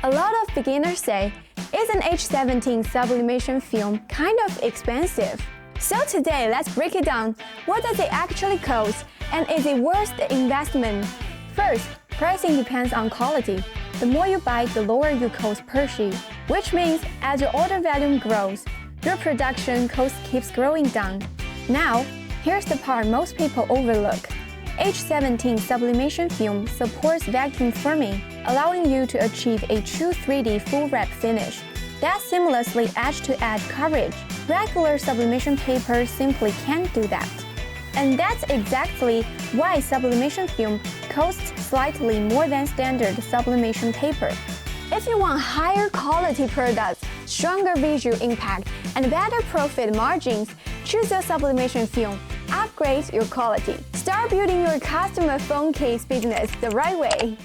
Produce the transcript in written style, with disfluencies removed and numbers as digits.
A lot of beginners say, is an H17 sublimation film kind of expensive? So today, let's break it down. What does it actually cost, and is it worth the investment? First, pricing depends on quality. The more you buy, the lower your cost per sheet, which means as your order volume grows, your production cost keeps growing down. Now, here's the part most people overlook. H17 sublimation film supports vacuum forming, allowing you to achieve a true 3D full wrap finish. That's seamlessly edge-to-edge coverage. Regular sublimation paper simply can't do that. And that's exactly why sublimation film costs slightly more than standard sublimation paper. If you want higher quality products, stronger visual impact, and better profit margins, choose a sublimation film. Upgrade your quality. Start building your customer phone case business the right way.